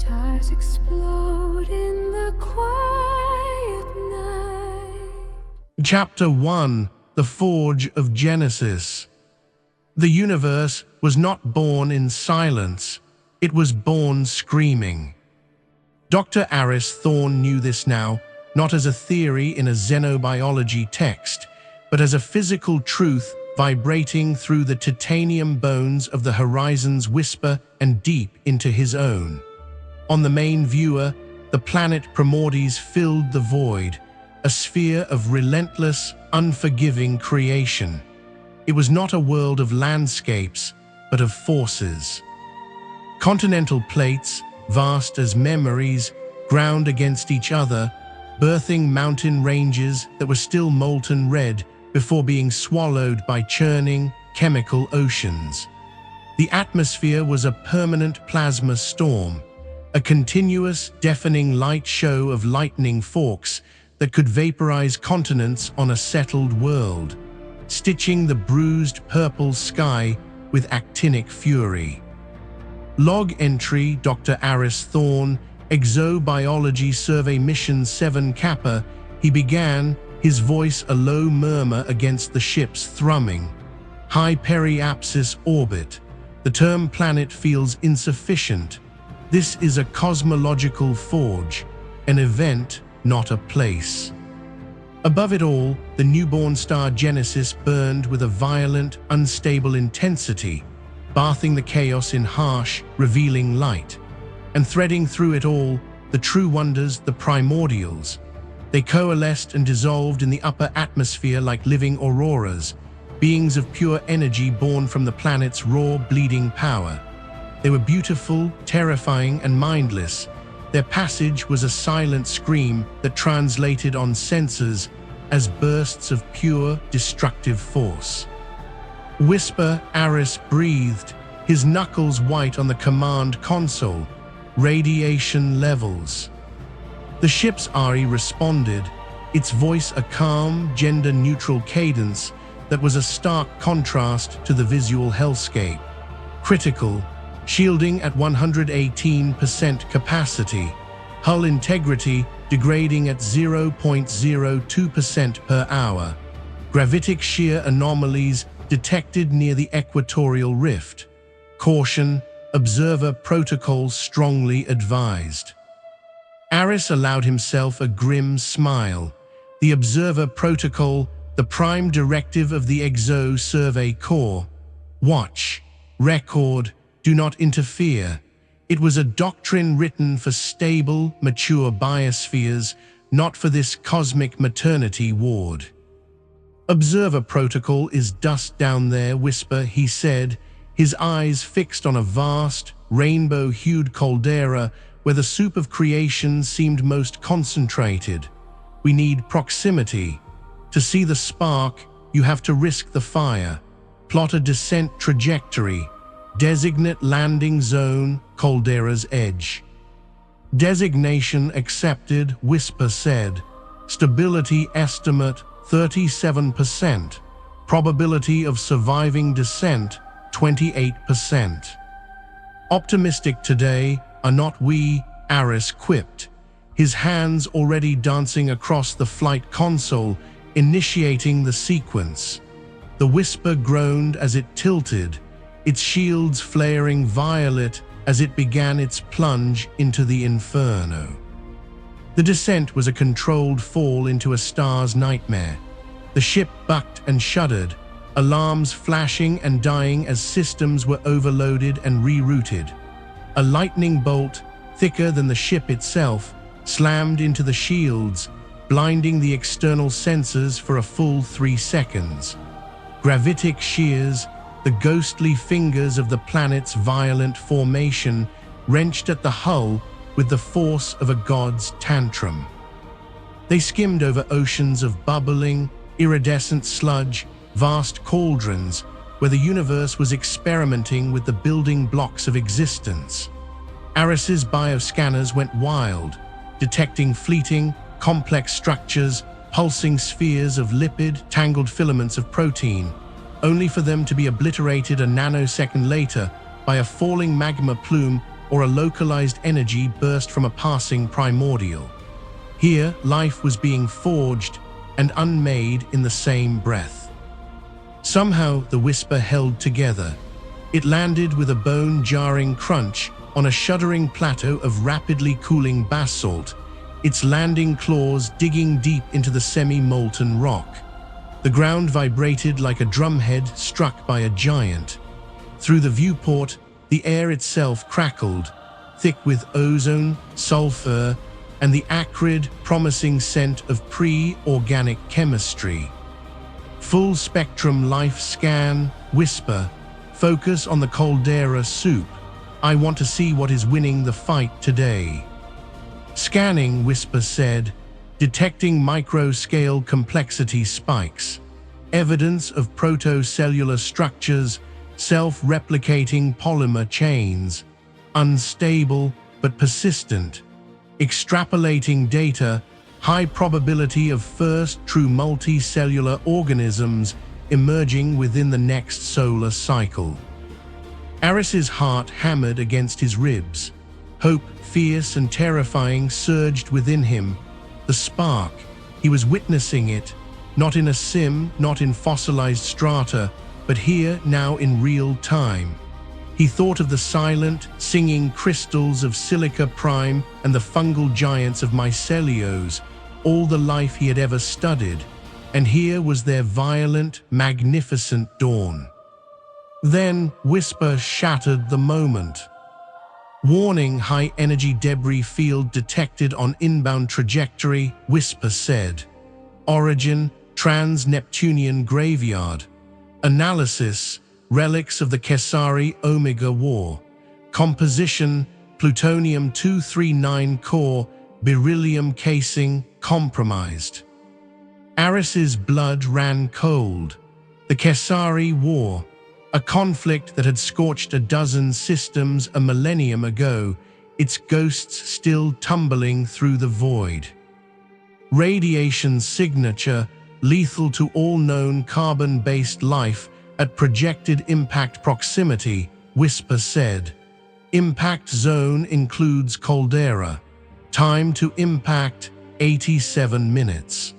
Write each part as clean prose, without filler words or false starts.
Stars explode in the quiet night. Chapter 1: The Forge of Genesis. The universe was not born in silence, it was born screaming. Dr. Aris Thorne knew this now, not as a theory in a xenobiology text, but as a physical truth vibrating through the titanium bones of the horizon's whisper and deep into his own. On the main viewer, the planet Primordis filled the void, a sphere of relentless, unforgiving creation. It was not a world of landscapes, but of forces. Continental plates, vast as memories, ground against each other, birthing mountain ranges that were still molten red before being swallowed by churning, chemical oceans. The atmosphere was a permanent plasma storm, a continuous, deafening light show of lightning forks that could vaporize continents on a settled world, stitching the bruised purple sky with actinic fury. Log entry: Dr. Aris Thorne, Exobiology Survey Mission 7 Kappa. He began, his voice a low murmur against the ship's thrumming. High periapsis orbit. The term planet feels insufficient. This is a cosmological forge, an event, not a place. Above it all, the newborn star Genesis burned with a violent, unstable intensity, bathing the chaos in harsh, revealing light. And threading through it all, the true wonders, the primordials. They coalesced and dissolved in the upper atmosphere like living auroras, beings of pure energy born from the planet's raw, bleeding power. They were beautiful, terrifying, and mindless. Their passage was a silent scream that translated on sensors as bursts of pure, destructive force. Whisper, Aris breathed, his knuckles white on the command console. Radiation levels. The ship's Ari responded, its voice a calm, gender-neutral cadence that was a stark contrast to the visual hellscape. Critical, shielding at 118% capacity, hull integrity degrading at 0.02% per hour. Gravitic shear anomalies detected near the equatorial rift. Caution, observer protocols strongly advised. Aris allowed himself a grim smile. The observer protocol, the prime directive of the Exo Survey Corps. Watch, record, do not interfere. It was a doctrine written for stable, mature biospheres, not for this cosmic maternity ward. Observer protocol is dust down there, Whisper, he said, his eyes fixed on a vast, rainbow-hued caldera where the soup of creation seemed most concentrated. We need proximity. To see the spark, you have to risk the fire. Plot a descent trajectory. Designate landing zone, caldera's edge. Designation accepted, Whisper said. Stability estimate 37%. Probability of surviving descent 28%. Optimistic today are not we, Aris quipped, his hands already dancing across the flight console, initiating the sequence. The Whisper groaned as it tilted, its shields flaring violet as it began its plunge into the inferno. The descent was a controlled fall into a star's nightmare. The ship bucked and shuddered, alarms flashing and dying as systems were overloaded and rerouted. A lightning bolt, thicker than the ship itself, slammed into the shields, blinding the external sensors for a full 3 seconds. Gravitic shears, the ghostly fingers of the planet's violent formation, wrenched at the hull with the force of a god's tantrum. They skimmed over oceans of bubbling, iridescent sludge, vast cauldrons where the universe was experimenting with the building blocks of existence. Aris's bioscanners went wild, detecting fleeting, complex structures, pulsing spheres of lipid, tangled filaments of protein, only for them to be obliterated a nanosecond later by a falling magma plume or a localized energy burst from a passing primordial. Here, life was being forged and unmade in the same breath. Somehow, the whisper held together. It landed with a bone-jarring crunch on a shuddering plateau of rapidly cooling basalt, its landing claws digging deep into the semi-molten rock. The ground vibrated like a drumhead struck by a giant. Through the viewport, the air itself crackled, thick with ozone, sulfur, and the acrid, promising scent of pre-organic chemistry. Full-spectrum life scan, whisper, focus on the caldera soup. I want to see what is winning the fight today. Scanning, whisper said, detecting micro-scale complexity spikes, evidence of protocellular structures, self-replicating polymer chains, unstable but persistent. Extrapolating data, high probability of first true multicellular organisms emerging within the next solar cycle. Aris's heart hammered against his ribs. Hope, fierce and terrifying, surged within him. The spark, he was witnessing it, not in a sim, not in fossilized strata, but here, now in real time. He thought of the silent, singing crystals of Silica Prime and the fungal giants of Mycelios, all the life he had ever studied, and here was their violent, magnificent dawn. Then, whisper shattered the moment. Warning, high-energy debris field detected on inbound trajectory, whisper said. Origin, trans-Neptunian graveyard. Analysis, relics of the Kesari Omega War. Composition, plutonium-239 core, beryllium casing, compromised. Aris's blood ran cold. The Kesari War, a conflict that had scorched a dozen systems a millennium ago, its ghosts still tumbling through the void. Radiation signature, lethal to all known carbon-based life at projected impact proximity, whisper said. Impact zone includes caldera. Time to impact, 87 minutes.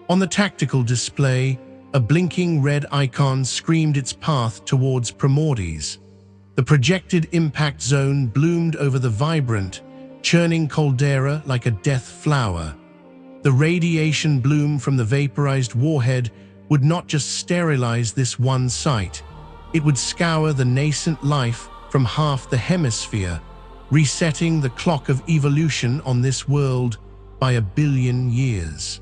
On the tactical display, a blinking red icon screamed its path towards Primordis. The projected impact zone bloomed over the vibrant, churning caldera like a death flower. The radiation bloom from the vaporized warhead would not just sterilize this one site, it would scour the nascent life from half the hemisphere, resetting the clock of evolution on this world by 1 billion years.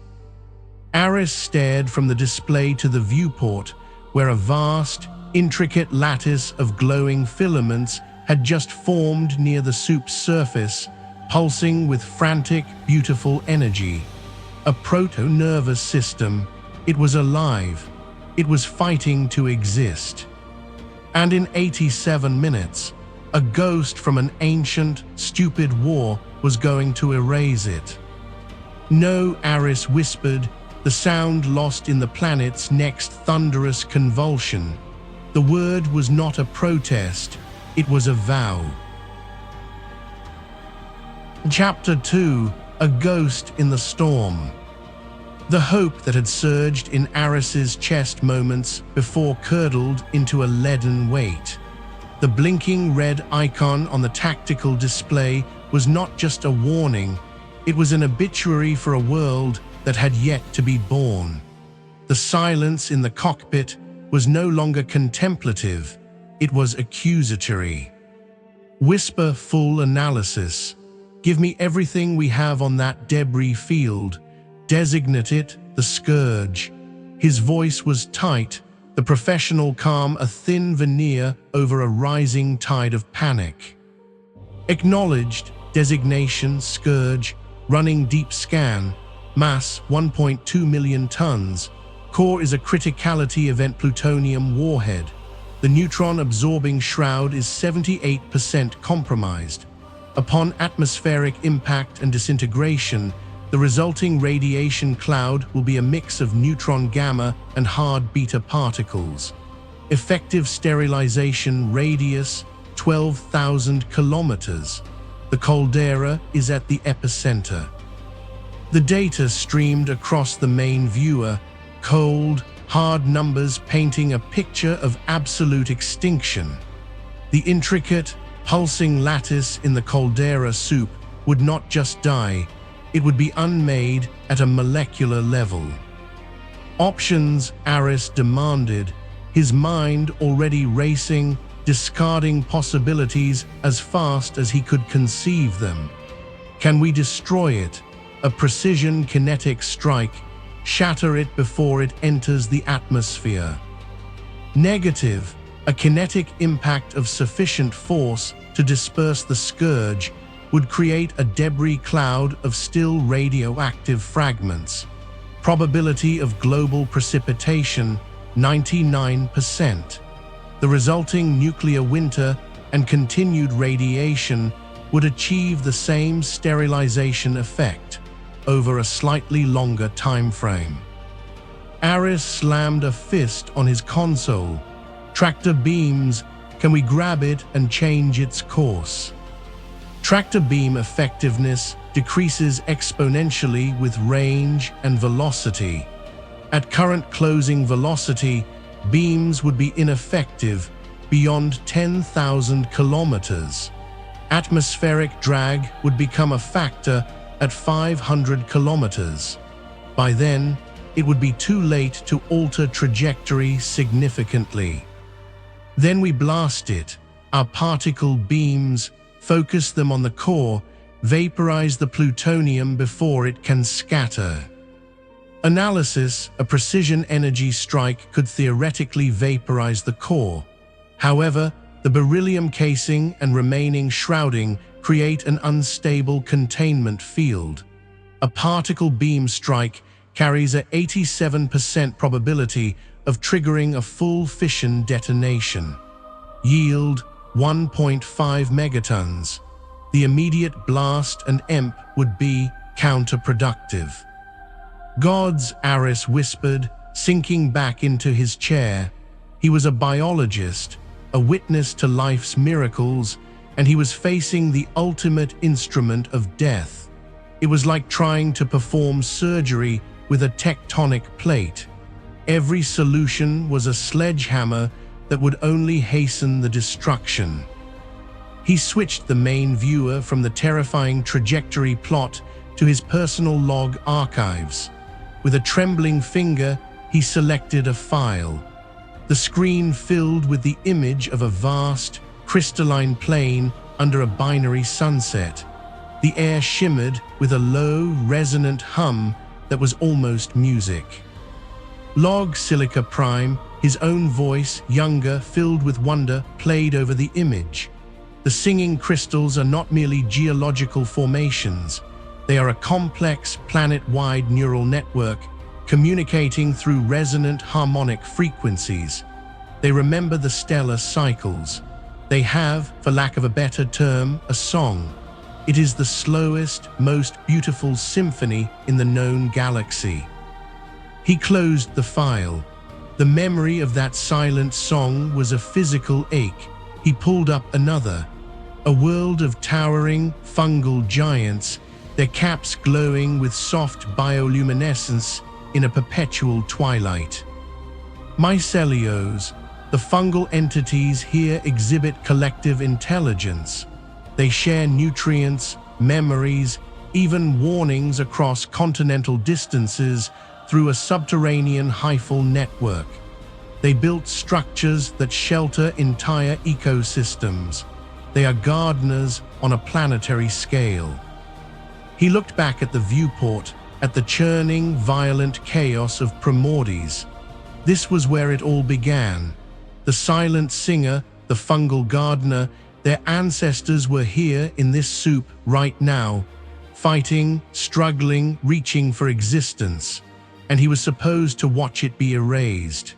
Aris stared from the display to the viewport, where a vast, intricate lattice of glowing filaments had just formed near the soup's surface, pulsing with frantic, beautiful energy. A proto-nervous system. It was alive. It was fighting to exist. And in 87 minutes, a ghost from an ancient, stupid war was going to erase it. No, Aris whispered, the sound lost in the planet's next thunderous convulsion. The word was not a protest, it was a vow. Chapter 2: A Ghost in the Storm. The hope that had surged in Aris's chest moments before curdled into a leaden weight. The blinking red icon on the tactical display was not just a warning, it was an obituary for a world that had yet to be born. The silence in the cockpit was no longer contemplative, it was accusatory. Whisper full analysis. Give me everything we have on that debris field. Designate it the Scourge. His voice was tight, the professional calm a thin veneer over a rising tide of panic. Acknowledged. Designation Scourge. Running deep scan. Mass 1.2 million tons. Core is a criticality event plutonium warhead. The neutron-absorbing shroud is 78% compromised. Upon atmospheric impact and disintegration, the resulting radiation cloud will be a mix of neutron gamma and hard beta particles. Effective sterilization radius 12,000 kilometers. The caldera is at the epicenter. The data streamed across the main viewer, cold, hard numbers painting a picture of absolute extinction. The intricate, pulsing lattice in the caldera soup would not just die, it would be unmade at a molecular level. Options, Aris demanded, his mind already racing, discarding possibilities as fast as he could conceive them. Can we destroy it? A precision kinetic strike, shatter it before it enters the atmosphere. Negative, a kinetic impact of sufficient force to disperse the Scourge would create a debris cloud of still radioactive fragments. Probability of global precipitation, 99%. The resulting nuclear winter and continued radiation would achieve the same sterilization effect over a slightly longer time frame. Aris slammed a fist on his console. Tractor beams, can we grab it and change its course? Tractor beam effectiveness decreases exponentially with range and velocity. At current closing velocity, beams would be ineffective beyond 10,000 kilometers. Atmospheric drag would become a factor at 500 kilometers. By then, it would be too late to alter trajectory significantly. Then we blast it. Our particle beams, focus them on the core, vaporize the plutonium before it can scatter. Analysis, a precision energy strike could theoretically vaporize the core. However, the beryllium casing and remaining shrouding create an unstable containment field. A particle beam strike carries an 87% probability of triggering a full fission detonation. Yield 1.5 megatons. The immediate blast and EMP would be counterproductive. Gods, Aris whispered, sinking back into his chair. He was a biologist, a witness to life's miracles, and he was facing the ultimate instrument of death. It was like trying to perform surgery with a tectonic plate. Every solution was a sledgehammer that would only hasten the destruction. He switched the main viewer from the terrifying trajectory plot to his personal log archives. With a trembling finger, he selected a file. The screen filled with the image of a vast, crystalline plain under a binary sunset. The air shimmered with a low, resonant hum that was almost music. Log Silica Prime, his own voice, younger, filled with wonder, played over the image. The singing crystals are not merely geological formations. They are a complex, planet-wide neural network communicating through resonant harmonic frequencies. They remember the stellar cycles. They have, for lack of a better term, a song. It is the slowest, most beautiful symphony in the known galaxy. He closed the file. The memory of that silent song was a physical ache. He pulled up another. A world of towering, fungal giants, their caps glowing with soft bioluminescence in a perpetual twilight. Mycelios, the fungal entities here exhibit collective intelligence. They share nutrients, memories, even warnings across continental distances through a subterranean hyphal network. They built structures that shelter entire ecosystems. They are gardeners on a planetary scale. He looked back at the viewport, at the churning, violent chaos of Primordis. This was where it all began. The silent singer, the fungal gardener, their ancestors were here in this soup right now, fighting, struggling, reaching for existence, and he was supposed to watch it be erased.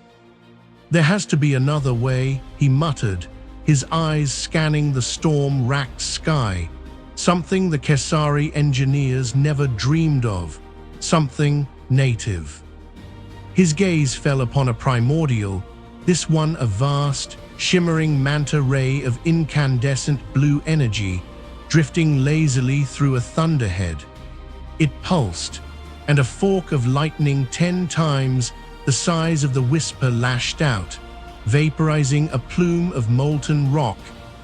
There has to be another way, he muttered, his eyes scanning the storm-racked sky. Something the Kesari engineers never dreamed of, something native. His gaze fell upon a primordial, this one a vast, shimmering manta ray of incandescent blue energy, drifting lazily through a thunderhead. It pulsed, and a fork of lightning 10 times the size of the whisper lashed out, vaporizing a plume of molten rock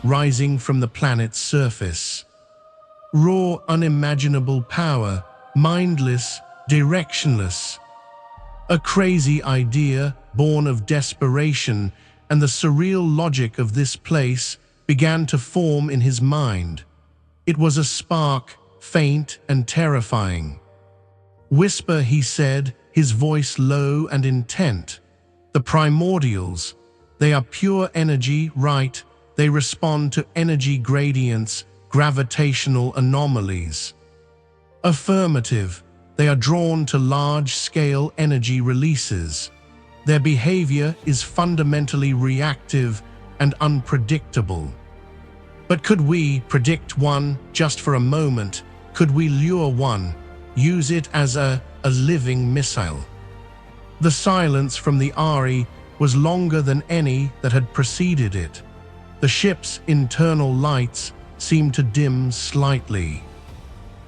rising from the planet's surface. Raw, unimaginable power, mindless, directionless. A crazy idea, born of desperation, and the surreal logic of this place began to form in his mind. It was a spark, faint and terrifying. "Whisper," he said, his voice low and intent. "The primordials. They are pure energy, right? They respond to energy gradients, gravitational anomalies." "Affirmative. They are drawn to large-scale energy releases. Their behavior is fundamentally reactive and unpredictable." "But could we predict one just for a moment? Could we lure one, use it as a living missile?" The silence from the Ari was longer than any that had preceded it. The ship's internal lights seemed to dim slightly.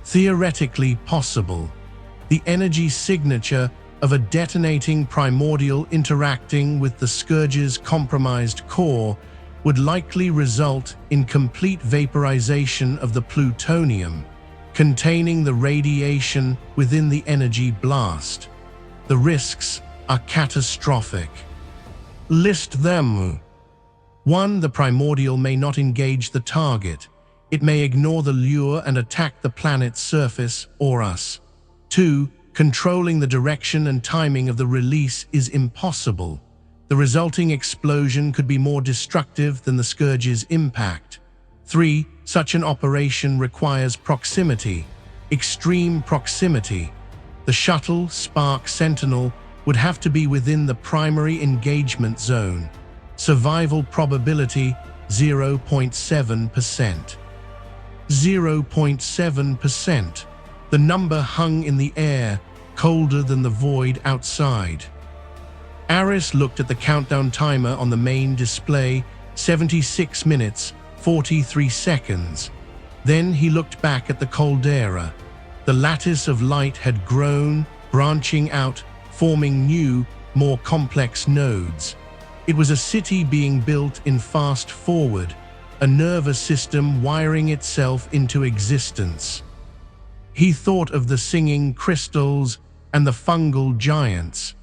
Theoretically possible. The energy signature of a detonating primordial interacting with the Scourge's compromised core would likely result in complete vaporization of the plutonium, containing the radiation within the energy blast. The risks are catastrophic. List them. 1. The primordial may not engage the target. It may ignore the lure and attack the planet's surface or us. 2. Controlling the direction and timing of the release is impossible. The resulting explosion could be more destructive than the Scourge's impact. 3. Such an operation requires proximity, extreme proximity. The shuttle, Spark Sentinel, would have to be within the primary engagement zone. Survival probability 0.7%. 0.7%. The number hung in the air, colder than the void outside. Aris looked at the countdown timer on the main display, 76 minutes, 43 seconds. Then he looked back at the caldera. The lattice of light had grown, branching out, forming new, more complex nodes. It was a city being built in fast forward, a nervous system wiring itself into existence. He thought of the singing crystals and the fungal giants.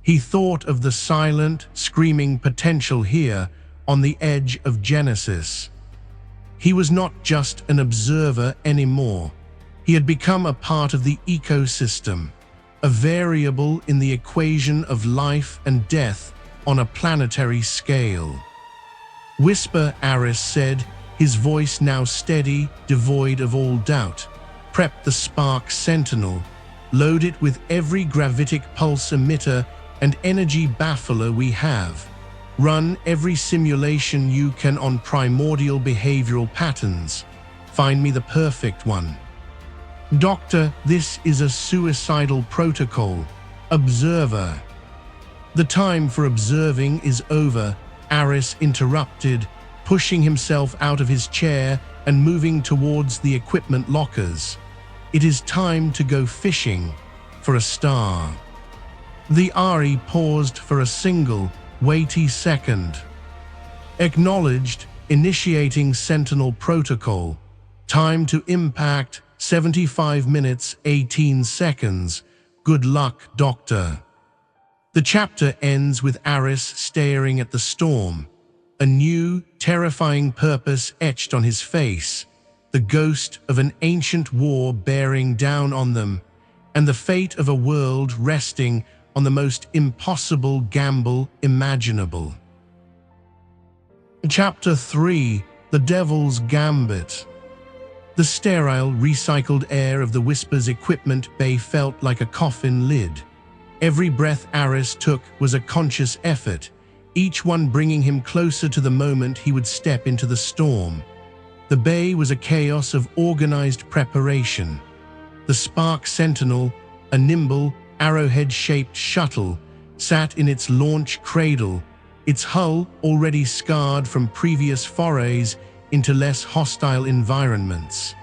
He thought of the silent, screaming potential here on the edge of Genesis. He was not just an observer anymore. He had become a part of the ecosystem, a variable in the equation of life and death on a planetary scale. "Whisper," Aris said, his voice now steady, devoid of all doubt. "Prep the Spark Sentinel. Load it with every gravitic pulse emitter and energy baffler we have. Run every simulation you can on primordial behavioral patterns. Find me the perfect one." "Doctor, this is a suicidal protocol. Observer." "The time for observing is over," Aris interrupted, pushing himself out of his chair and moving towards the equipment lockers. "It is time to go fishing for a star." The Ari paused for a single, weighty second. "Acknowledged, initiating Sentinel protocol. Time to impact, 75 minutes, 18 seconds. Good luck, Doctor." The chapter ends with Aris staring at the storm, a new, terrifying purpose etched on his face, the ghost of an ancient war bearing down on them, and the fate of a world resting on the most impossible gamble imaginable. Chapter 3: The Devil's Gambit. The sterile, recycled air of the Whisper's equipment bay felt like a coffin lid. Every breath Aris took was a conscious effort, each one bringing him closer to the moment he would step into the storm. The bay was a chaos of organized preparation. The Spark Sentinel, a nimble, arrowhead-shaped shuttle, sat in its launch cradle, its hull already scarred from previous forays into less hostile environments.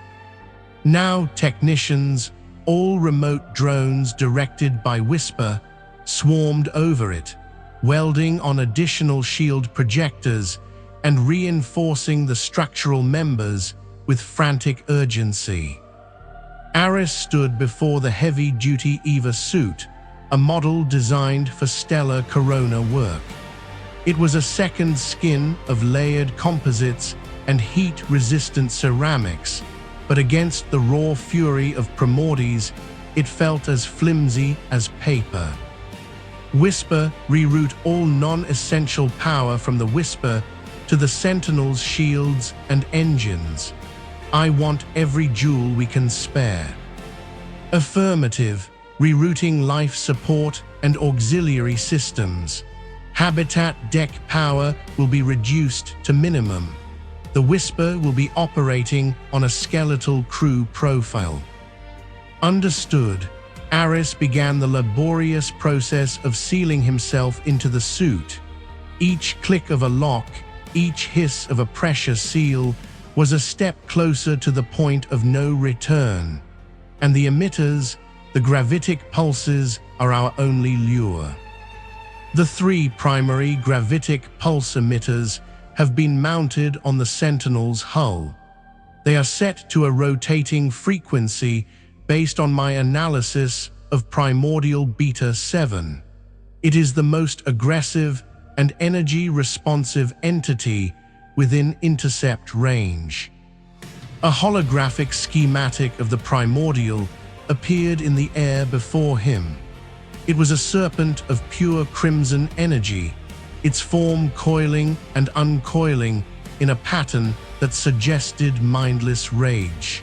Now technicians, all remote drones directed by Whisper, swarmed over it, welding on additional shield projectors and reinforcing the structural members with frantic urgency. Aris stood before the heavy-duty EVA suit, a model designed for stellar corona work. It was a second skin of layered composites and heat-resistant ceramics, but against the raw fury of Primordis, it felt as flimsy as paper. Whisper reroute all non-essential power from the Whisper to the Sentinel's shields and engines. I want every jewel we can spare. Affirmative, rerouting life support and auxiliary systems. Habitat deck power will be reduced to minimum. The Whisper will be operating on a skeletal crew profile. Understood. Aris began the laborious process of sealing himself into the suit. Each click of a lock, each hiss of a pressure seal was a step closer to the point of no return. And the emitters, the gravitic pulses, are our only lure. The 3 primary gravitic pulse emitters have been mounted on the Sentinel's hull. They are set to a rotating frequency based on my analysis of Primordial Beta 7. It is the most aggressive and energy-responsive entity within intercept range. A holographic schematic of the Primordial appeared in the air before him. It was a serpent of pure crimson energy, its form coiling and uncoiling in a pattern that suggested mindless rage.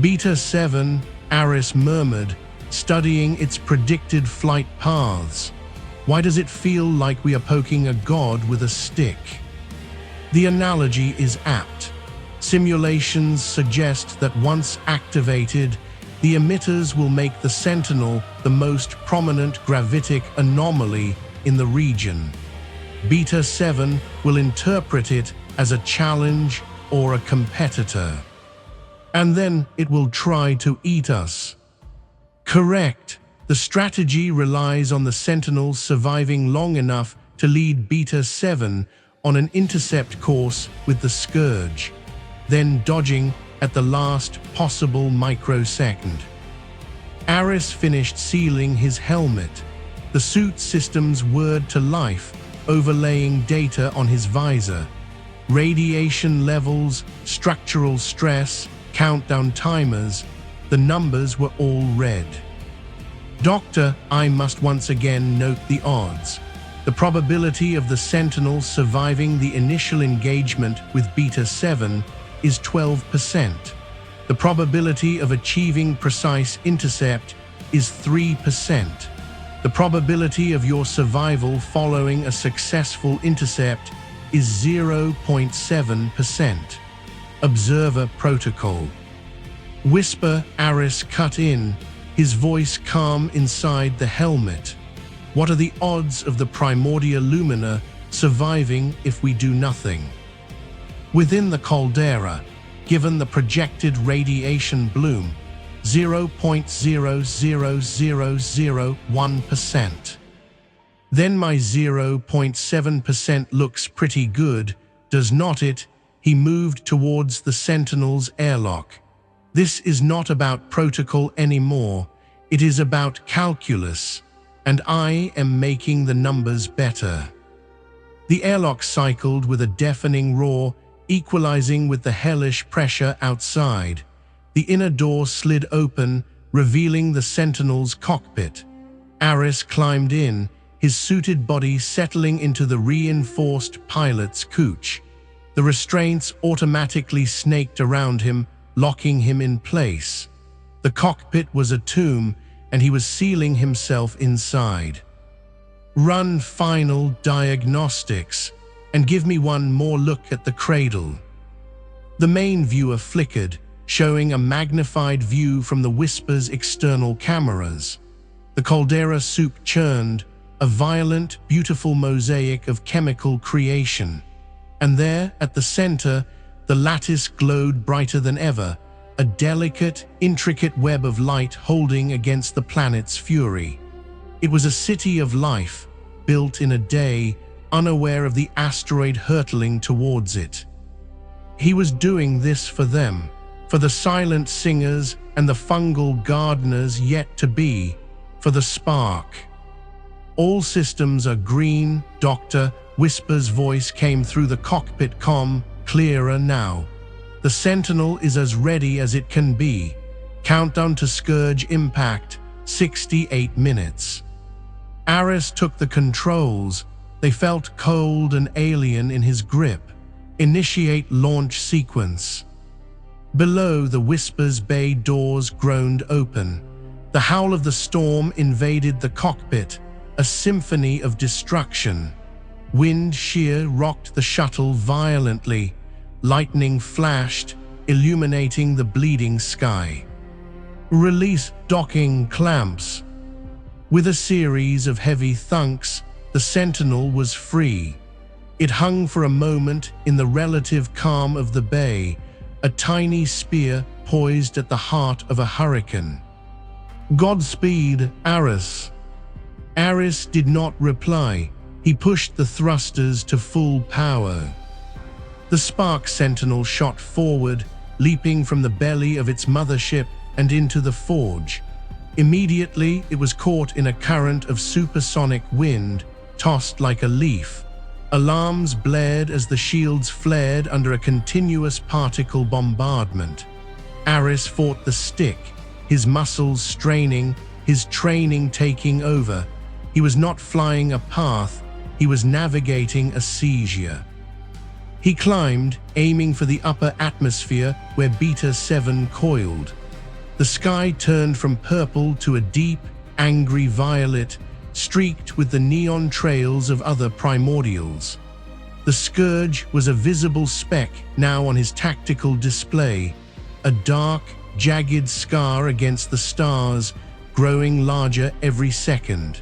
Beta 7, Aris murmured, studying its predicted flight paths. Why does it feel like we are poking a god with a stick? The analogy is apt. Simulations suggest that once activated, the emitters will make the Sentinel the most prominent gravitic anomaly in the region. Beta 7 will interpret it as a challenge or a competitor. And then it will try to eat us. Correct. The strategy relies on the Sentinel surviving long enough to lead Beta 7 on an intercept course with the Scourge, then dodging at the last possible microsecond. Aris finished sealing his helmet, the suit systems whirred to life, overlaying data on his visor. Radiation levels, structural stress, countdown timers, the numbers were all red. Doctor, I must once again note the odds. The probability of the Sentinel surviving the initial engagement with Beta 7 is 12%. The probability of achieving precise intercept is 3%. The probability of your survival following a successful intercept is 0.7%. Observer protocol. Whisper, Aris cut in, his voice calm inside the helmet. What are the odds of the Primordial Lumina surviving if we do nothing? Within the caldera, given the projected radiation bloom, 0.00001%. Then my 0.7% looks pretty good, does not it? He moved towards the Sentinel's airlock. This is not about protocol anymore, it is about calculus, and I am making the numbers better. The airlock cycled with a deafening roar, equalizing with the hellish pressure outside. The inner door slid open, revealing the Sentinel's cockpit. Aris climbed in, his suited body settling into the reinforced pilot's couch. The restraints automatically snaked around him, locking him in place. The cockpit was a tomb, and he was sealing himself inside. Run final diagnostics, and give me one more look at the Cradle. The main viewer flickered, showing a magnified view from the Whisper's external cameras. The caldera soup churned, a violent, beautiful mosaic of chemical creation. And there, at the center, the lattice glowed brighter than ever, a delicate, intricate web of light holding against the planet's fury. It was a city of life, built in a day, unaware of the asteroid hurtling towards it. He was doing this for them, for the silent singers and the fungal gardeners yet to be, for the spark. "All systems are green, Doctor," Whisper's voice came through the cockpit comm, clearer now. "The Sentinel is as ready as it can be. Countdown to Scourge impact, 68 minutes. Aris took the controls. They felt cold and alien in his grip. "Initiate launch sequence." Below, the Whisper's bay doors groaned open. The howl of the storm invaded the cockpit, a symphony of destruction. Wind shear rocked the shuttle violently. Lightning flashed, illuminating the bleeding sky. "Release docking clamps." With a series of heavy thunks, the Sentinel was free. It hung for a moment in the relative calm of the bay, a tiny spear poised at the heart of a hurricane. "Godspeed, Aris." Aris did not reply. He pushed the thrusters to full power. The Spark Sentinel shot forward, leaping from the belly of its mothership and into the forge. Immediately, it was caught in a current of supersonic wind, tossed like a leaf. Alarms blared as the shields flared under a continuous particle bombardment. Aris fought the stick, his muscles straining, his training taking over. He was not flying a path, he was navigating a seizure. He climbed, aiming for the upper atmosphere where Beta 7 coiled. The sky turned from purple to a deep, angry violet, streaked with the neon trails of other primordials. The Scourge was a visible speck now on his tactical display, a dark, jagged scar against the stars, growing larger every second.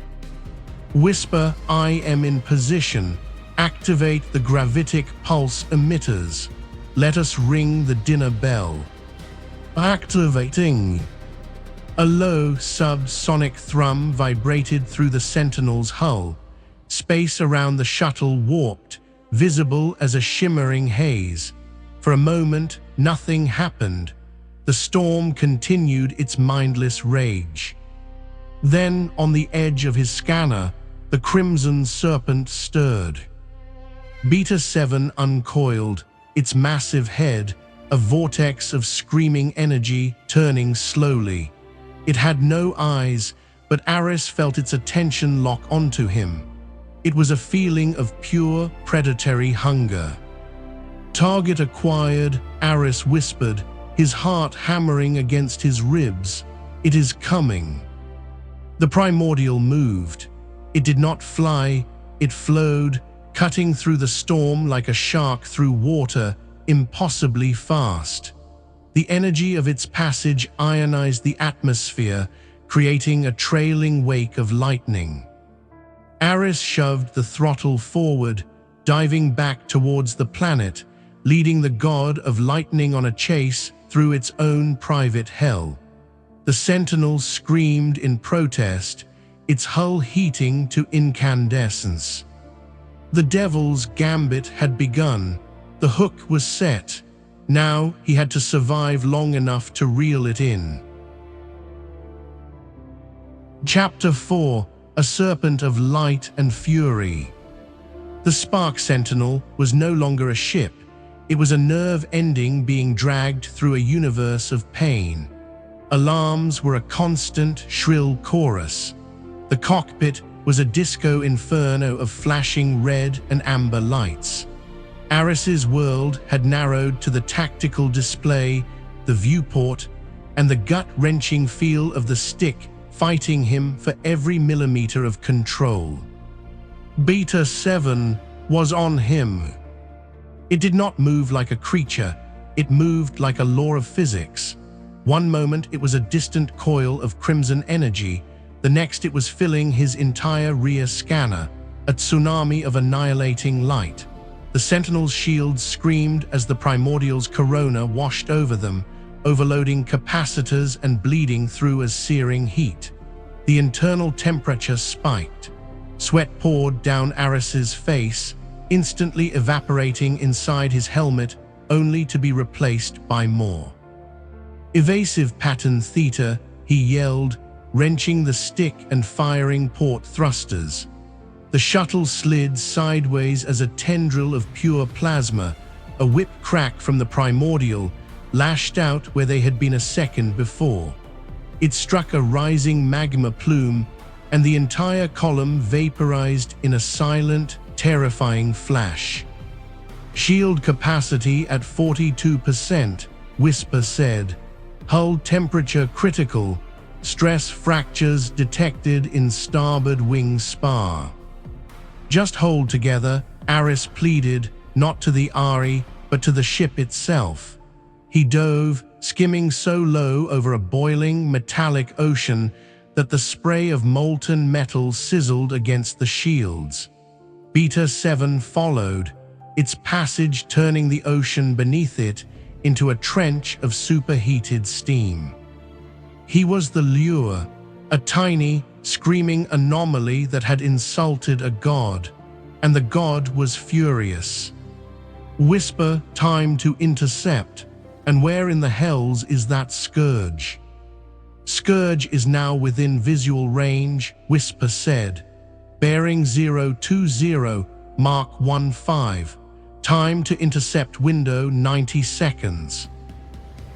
"Whisper, I am in position. Activate the gravitic pulse emitters. Let us ring the dinner bell." "Activating." A low, sub-sonic thrum vibrated through the Sentinel's hull. Space around the shuttle warped, visible as a shimmering haze. For a moment, nothing happened. The storm continued its mindless rage. Then, on the edge of his scanner, the crimson Serpent stirred. Beta 7 uncoiled, its massive head, a vortex of screaming energy, turning slowly. It had no eyes, but Aris felt its attention lock onto him. It was a feeling of pure, predatory hunger. "Target acquired," Aris whispered, his heart hammering against his ribs. "It is coming." The Primordial moved. It did not fly, it flowed, cutting through the storm like a shark through water, impossibly fast. The energy of its passage ionized the atmosphere, creating a trailing wake of lightning. Aris shoved the throttle forward, diving back towards the planet, leading the god of lightning on a chase through its own private hell. The Sentinel screamed in protest, its hull heating to incandescence. The Devil's Gambit had begun. The hook was set. Now he had to survive long enough to reel it in. Chapter 4: A Serpent of Light and Fury. The Spark Sentinel was no longer a ship. It was a nerve ending being dragged through a universe of pain. Alarms were a constant, shrill chorus. The cockpit was a disco inferno of flashing red and amber lights. Aris's world had narrowed to the tactical display, the viewport, and the gut-wrenching feel of the stick fighting him for every millimeter of control. Beta 7 was on him. It did not move like a creature, it moved like a law of physics. One moment it was a distant coil of crimson energy, The next it was filling his entire rear scanner, a tsunami of annihilating light. The Sentinel's shields screamed as the Primordial's corona washed over them, overloading capacitors and bleeding through as searing heat. The internal temperature spiked. Sweat poured down Aris's face, instantly evaporating inside his helmet, only to be replaced by more. "Evasive pattern theta," he yelled, wrenching the stick and firing port thrusters. The shuttle slid sideways as a tendril of pure plasma, a whip crack from the Primordial, lashed out where they had been a second before. It struck a rising magma plume, and the entire column vaporized in a silent, terrifying flash. "Shield capacity at 42%, Whisper said. "Hull temperature critical. Stress fractures detected in starboard wing spar." "Just hold together," Aris pleaded, not to the Ari, but to the ship itself. He dove, skimming so low over a boiling, metallic ocean that the spray of molten metal sizzled against the shields. Beta 7 followed, its passage turning the ocean beneath it into a trench of superheated steam. He was the lure, a tiny, screaming anomaly that had insulted a god, and the god was furious. "Whisper, time to intercept, and where in the hells is that Scourge?" "Scourge is now within visual range," Whisper said. "Bearing 020, Mark 15. Time to intercept window 90 seconds.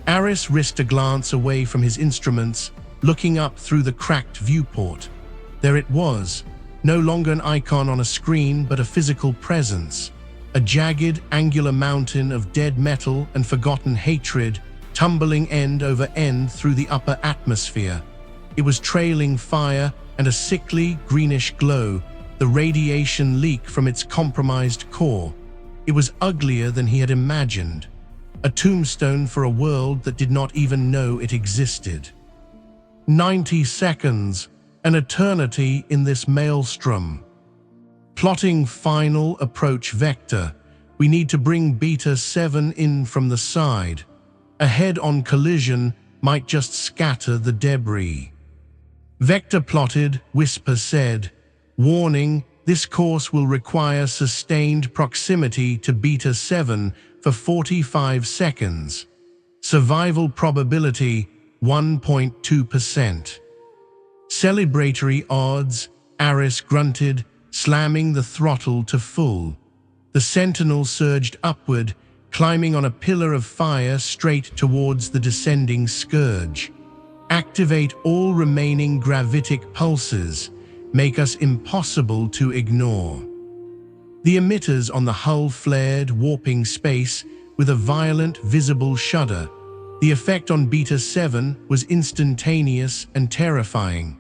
Aris risked a glance away from his instruments, looking up through the cracked viewport. There it was, no longer an icon on a screen but a physical presence. A jagged, angular mountain of dead metal and forgotten hatred, tumbling end over end through the upper atmosphere. It was trailing fire and a sickly, greenish glow, the radiation leak from its compromised core. It was uglier than he had imagined. A tombstone for a world that did not even know it existed. 90 seconds, an eternity in this maelstrom. Plotting final approach vector. We need to bring Beta 7 in from the side. A head-on collision might just scatter the debris. Vector plotted, Whisper said. Warning, this course will require sustained proximity to Beta 7 for 45 seconds. Survival probability 1.2%. Celebratory odds, Aris grunted, slamming the throttle to full. The Sentinel surged upward, climbing on a pillar of fire straight towards the descending Scourge. Activate all remaining gravitic pulses. Make us impossible to ignore. The emitters on the hull flared, warping space with a violent, visible shudder. The effect on Beta 7 was instantaneous and terrifying.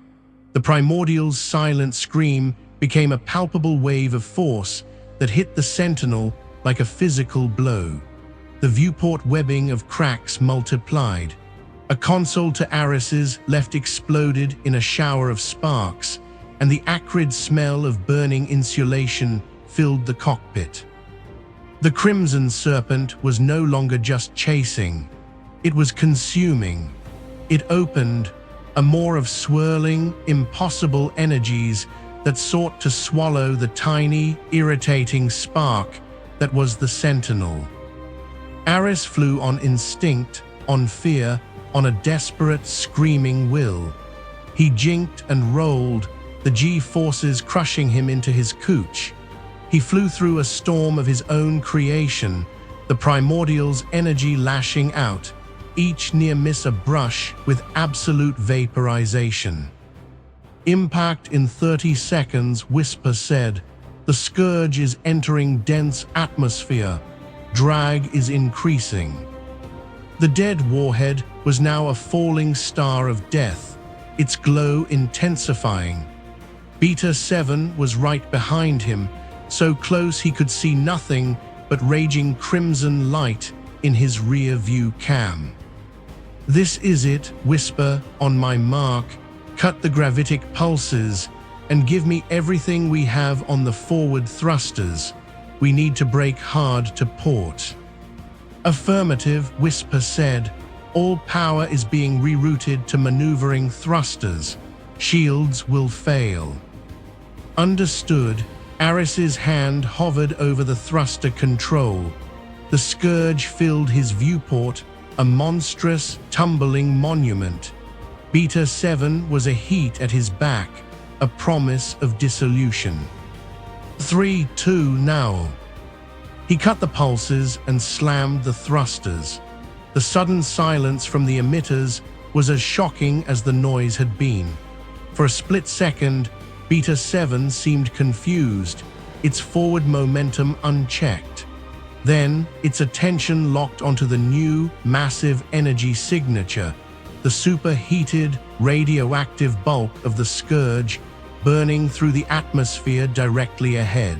The Primordial's silent scream became a palpable wave of force that hit the Sentinel like a physical blow. The viewport webbing of cracks multiplied. A console to Aris's left exploded in a shower of sparks, and the acrid smell of burning insulation filled the cockpit. The Crimson Serpent was no longer just chasing. It was consuming. It opened, a maw of swirling, impossible energies that sought to swallow the tiny, irritating spark that was the Sentinel. Aris flew on instinct, on fear, on a desperate, screaming will. He jinked and rolled, the G-forces crushing him into his couch. He flew through a storm of his own creation, the Primordial's energy lashing out, each near miss a brush with absolute vaporization. Impact in 30 seconds, Whisper said. The Scourge is entering dense atmosphere. Drag is increasing. The dead warhead was now a falling star of death, its glow intensifying. Beta 7 was right behind him, so close he could see nothing but raging crimson light in his rear view cam. This is it, Whisper, on my mark. cut the gravitic pulses, and give me everything we have on the forward thrusters. We need to brake hard to port." "Affirmative," Whisper said. "All power is being rerouted to maneuvering thrusters. Shields will fail." "Understood." Aris's hand hovered over the thruster control. The Scourge filled his viewport, a monstrous, tumbling monument. Beta 7 was a heat at his back, a promise of dissolution. 3, 2, now. He cut the pulses and slammed the thrusters. The sudden silence from the emitters was as shocking as the noise had been. For a split second, Beta 7 seemed confused, its forward momentum unchecked. Then, its attention locked onto the new, massive energy signature, the superheated, radioactive bulk of the Scourge burning through the atmosphere directly ahead.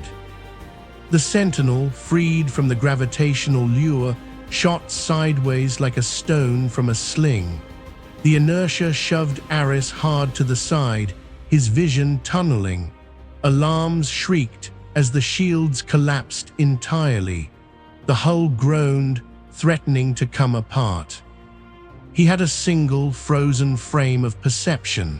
The Sentinel, freed from the gravitational lure, shot sideways like a stone from a sling. The inertia shoved Aris hard to the side, his vision tunneling. Alarms shrieked as the shields collapsed entirely. The hull groaned, threatening to come apart. He had a single frozen frame of perception.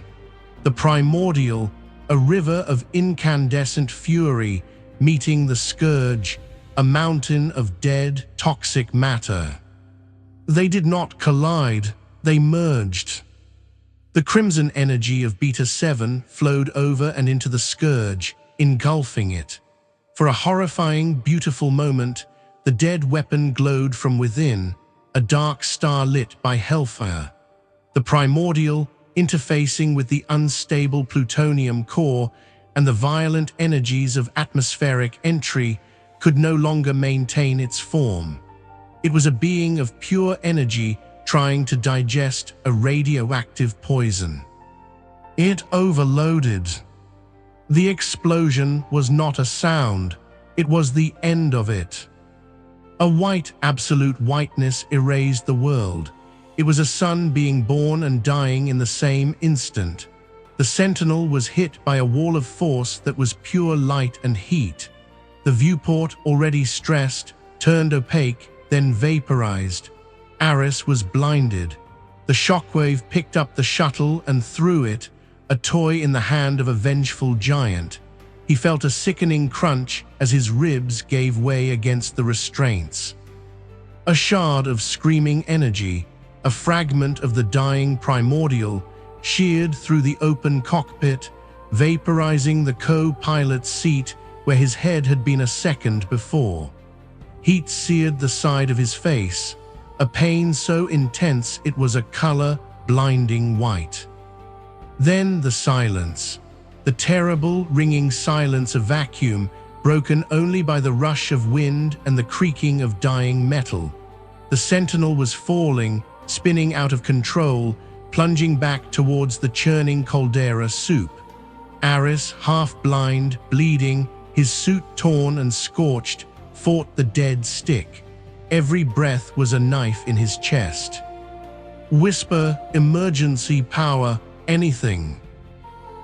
The Primordial, a river of incandescent fury, meeting the Scourge, a mountain of dead, toxic matter. They did not collide, they merged. The crimson energy of Beta 7 flowed over and into the Scourge, engulfing it. For a horrifying, beautiful moment, the dead weapon glowed from within, a dark star lit by hellfire. The Primordial, interfacing with the unstable plutonium core and the violent energies of atmospheric entry, could no longer maintain its form. It was a being of pure energy trying to digest a radioactive poison. It overloaded. The explosion was not a sound, it was the end of it. A white, absolute whiteness erased the world. It was a sun being born and dying in the same instant. The Sentinel was hit by a wall of force that was pure light and heat. The viewport, already stressed, turned opaque, then vaporized. Aris was blinded. The shockwave picked up the shuttle and threw it, a toy in the hand of a vengeful giant. He felt a sickening crunch as his ribs gave way against the restraints. A shard of screaming energy, a fragment of the dying Primordial, sheared through the open cockpit, vaporizing the co-pilot's seat where his head had been a second before. Heat seared the side of his face, a pain so intense it was a color blinding white. Then the silence. The terrible, ringing silence of vacuum, broken only by the rush of wind and the creaking of dying metal. The Sentinel was falling, spinning out of control, plunging back towards the churning caldera soup. Aris, half-blind, bleeding, his suit torn and scorched, fought the dead stick. Every breath was a knife in his chest. "Whisper, emergency power, anything."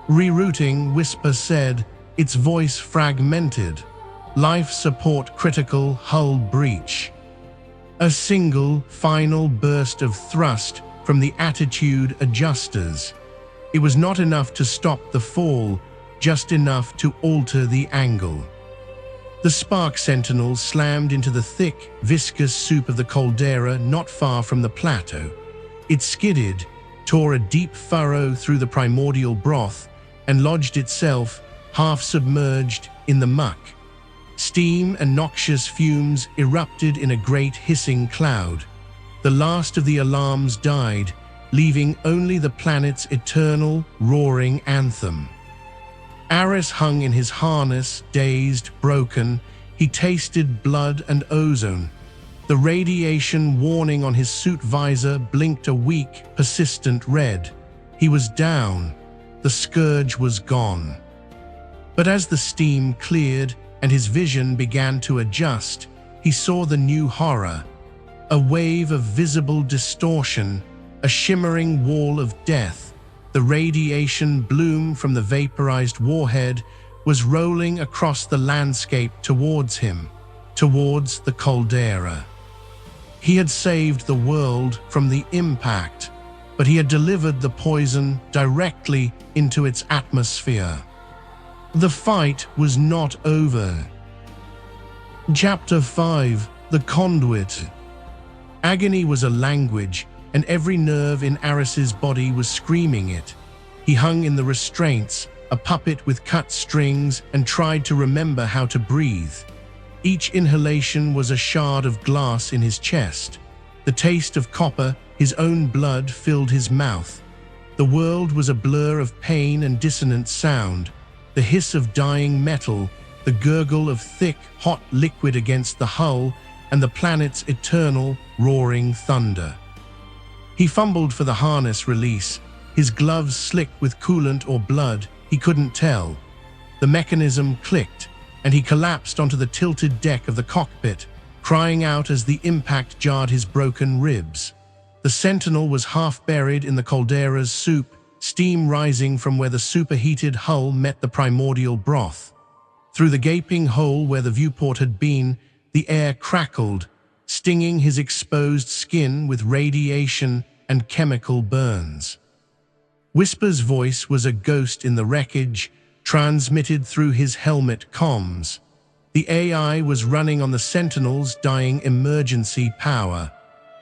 Rerouting, Whisper said, its voice fragmented. "Life support critical, hull breach." A single, final burst of thrust from the attitude adjusters. It was not enough to stop the fall, just enough to alter the angle. The Spark Sentinel slammed into the thick, viscous soup of the caldera not far from the plateau. It skidded, tore a deep furrow through the primordial broth, and lodged itself, half-submerged, in the muck. Steam and noxious fumes erupted in a great hissing cloud. The last of the alarms died, leaving only the planet's eternal, roaring anthem. Aris hung in his harness, dazed, broken. He tasted blood and ozone. The radiation warning on his suit visor blinked a weak, persistent red. He was down. The Scourge was gone. But as the steam cleared and his vision began to adjust, he saw the new horror. A wave of visible distortion, a shimmering wall of death. The radiation bloom from the vaporized warhead was rolling across the landscape towards him, towards the caldera. He had saved the world from the impact, but he had delivered the poison directly into its atmosphere. The fight was not over. Chapter 5: The Conduit. Agony was a language, and every nerve in Aris's body was screaming it. He hung in the restraints, a puppet with cut strings, and tried to remember how to breathe. Each inhalation was a shard of glass in his chest. The taste of copper, his own blood, filled his mouth. The world was a blur of pain and dissonant sound, the hiss of dying metal, the gurgle of thick, hot liquid against the hull, and the planet's eternal, roaring thunder. He fumbled for the harness release, his gloves slick with coolant or blood, he couldn't tell. The mechanism clicked, and he collapsed onto the tilted deck of the cockpit, crying out as the impact jarred his broken ribs. The Sentinel was half buried in the caldera's soup, steam rising from where the superheated hull met the primordial broth. Through the gaping hole where the viewport had been, the air crackled, stinging his exposed skin with radiation and chemical burns. Whisper's voice was a ghost in the wreckage, transmitted through his helmet comms. The AI was running on the Sentinel's dying emergency power.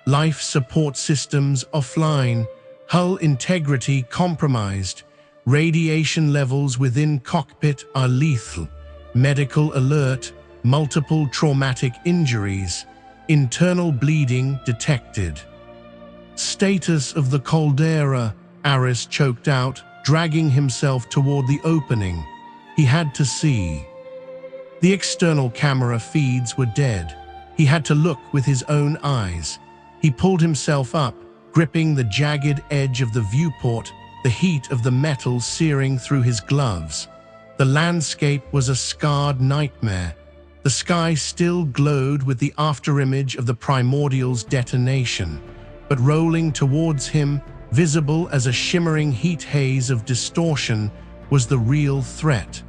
Life support systems offline, hull integrity compromised, radiation levels within cockpit are lethal, medical alert, multiple traumatic injuries, internal bleeding detected. Status of the caldera, Aris choked out, dragging himself toward the opening. He had to see. The external camera feeds were dead. He had to look with his own eyes. He pulled himself up, gripping the jagged edge of the viewport, the heat of the metal searing through his gloves. The landscape was a scarred nightmare. The sky still glowed with the afterimage of the Primordial's detonation, but rolling towards him, visible as a shimmering heat haze of distortion, was the real threat,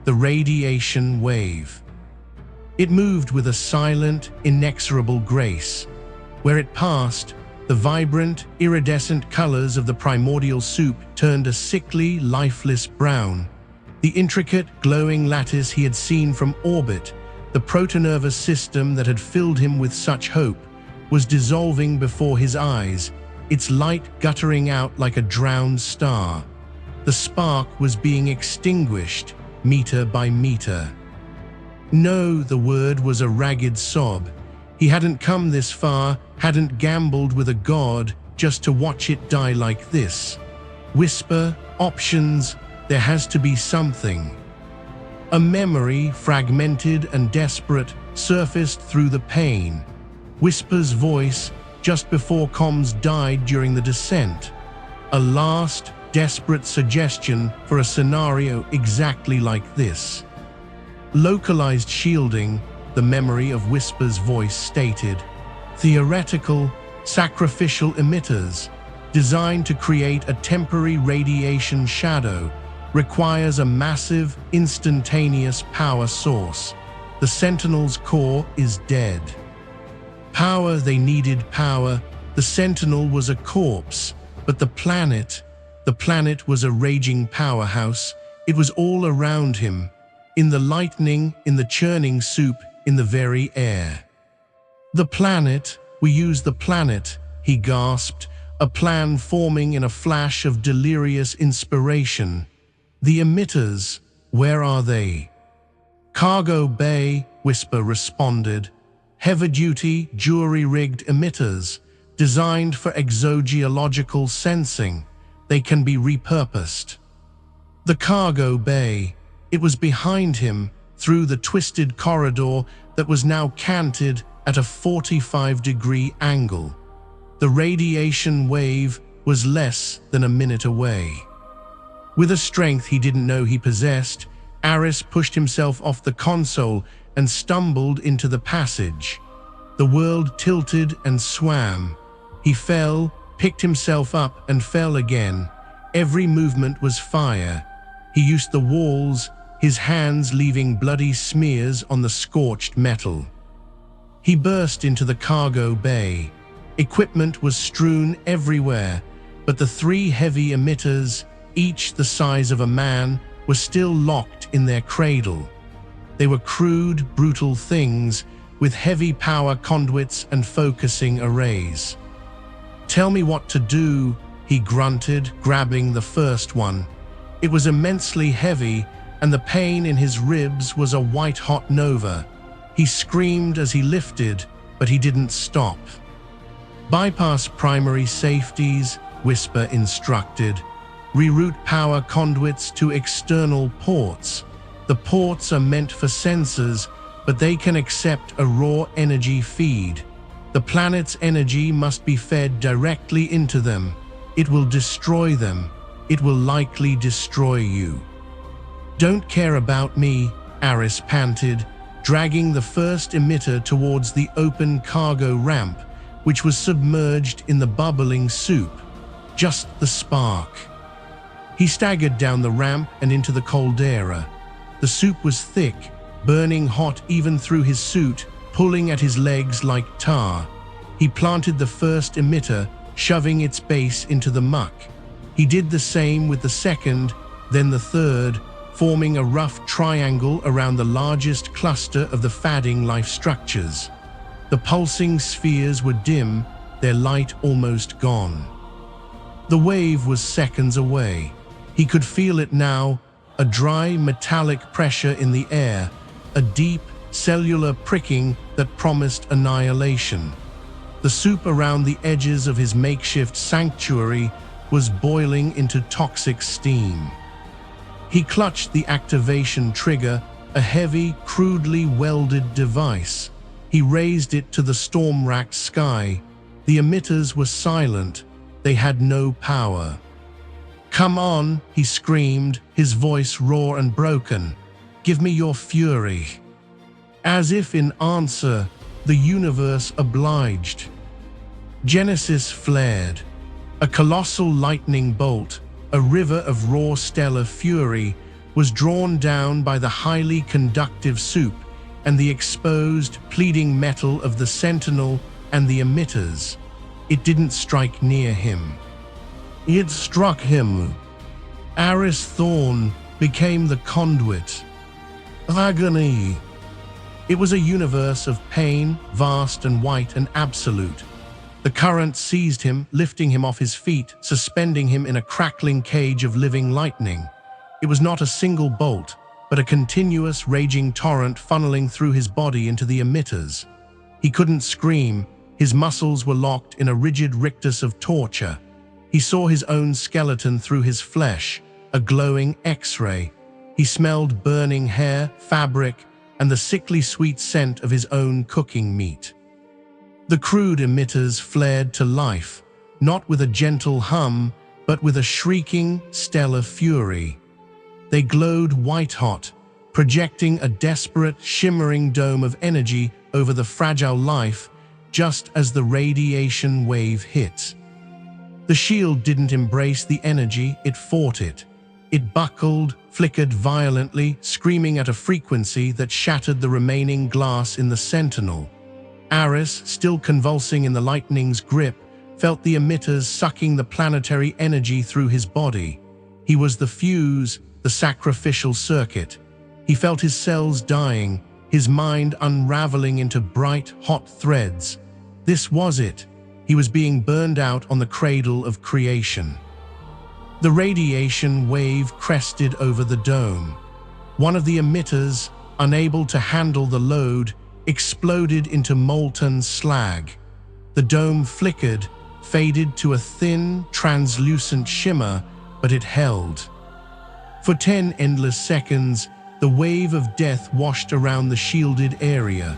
the radiation wave. It moved with a silent, inexorable grace. Where it passed, the vibrant, iridescent colors of the primordial soup turned a sickly, lifeless brown. The intricate, glowing lattice he had seen from orbit, the protonervous system that had filled him with such hope, was dissolving before his eyes, its light guttering out like a drowned star. The spark was being extinguished, meter by meter. No, the word was a ragged sob. He hadn't come this far, hadn't gambled with a god, just to watch it die like this. Whisper, options, there has to be something. A memory, fragmented and desperate, surfaced through the pain. Whisper's voice, just before comms died during the descent. A last, desperate suggestion for a scenario exactly like this. Localized shielding, the memory of Whisper's voice stated. Theoretical, sacrificial emitters, designed to create a temporary radiation shadow, requires a massive, instantaneous power source. The Sentinel's core is dead. Power, they needed power. The Sentinel was a corpse, but the planet was a raging powerhouse. It was all around him, in the lightning, in the churning soup, in the very air. The planet, we use the planet, he gasped, a plan forming in a flash of delirious inspiration. The emitters, where are they? Cargo bay, Whisper responded. Heavy-duty, jury-rigged emitters, designed for exogeological sensing. They can be repurposed. The cargo bay, it was behind him, through the twisted corridor that was now canted at a 45-degree angle. The radiation wave was less than a minute away. With a strength he didn't know he possessed, Aris pushed himself off the console and stumbled into the passage. The world tilted and swam. He fell, picked himself up and fell again. Every movement was fire. He used the walls, his hands leaving bloody smears on the scorched metal. He burst into the cargo bay. Equipment was strewn everywhere, but the three heavy emitters, each the size of a man, were still locked in their cradle. They were crude, brutal things with heavy power conduits and focusing arrays. "Tell me what to do," he grunted, grabbing the first one. It was immensely heavy, and the pain in his ribs was a white-hot nova. He screamed as he lifted, but he didn't stop. "Bypass primary safeties," Whisper instructed. "Reroute power conduits to external ports. The ports are meant for sensors, but they can accept a raw energy feed. The planet's energy must be fed directly into them. It will destroy them. It will likely destroy you." "Don't care about me," Aris panted, dragging the first emitter towards the open cargo ramp, which was submerged in the bubbling soup. Just the spark. He staggered down the ramp and into the caldera. The soup was thick, burning hot even through his suit, pulling at his legs like tar. He planted the first emitter, shoving its base into the muck. He did the same with the second, then the third, forming a rough triangle around the largest cluster of the fading life structures. The pulsing spheres were dim, their light almost gone. The wave was seconds away. He could feel it now, a dry metallic pressure in the air, a deep cellular pricking that promised annihilation. The soup around the edges of his makeshift sanctuary was boiling into toxic steam. He clutched the activation trigger, a heavy, crudely welded device. He raised it to the storm-racked sky. The emitters were silent. They had no power. "Come on," he screamed, his voice raw and broken. "Give me your fury." As if in answer, the universe obliged. Genesis flared. A colossal lightning bolt, a river of raw stellar fury, was drawn down by the highly conductive soup and the exposed, pleading metal of the Sentinel and the emitters. It didn't strike near him. It struck him. Aris Thorne became the conduit. Agony. It was a universe of pain, vast and white and absolute. The current seized him, lifting him off his feet, suspending him in a crackling cage of living lightning. It was not a single bolt, but a continuous, raging torrent funneling through his body into the emitters. He couldn't scream. His muscles were locked in a rigid rictus of torture. He saw his own skeleton through his flesh, a glowing X-ray. He smelled burning hair, fabric, and the sickly sweet scent of his own cooking meat. The crude emitters flared to life, not with a gentle hum, but with a shrieking, stellar fury. They glowed white-hot, projecting a desperate, shimmering dome of energy over the fragile life, just as the radiation wave hit. The shield didn't embrace the energy, it fought it. It buckled, flickered violently, screaming at a frequency that shattered the remaining glass in the Sentinel. Aris, still convulsing in the lightning's grip, felt the emitters sucking the planetary energy through his body. He was the fuse, the sacrificial circuit. He felt his cells dying, his mind unraveling into bright, hot threads. This was it. He was being burned out on the cradle of creation. The radiation wave crested over the dome. One of the emitters, unable to handle the load, exploded into molten slag. The dome flickered, faded to a thin, translucent shimmer, but it held. For 10 endless seconds, the wave of death washed around the shielded area.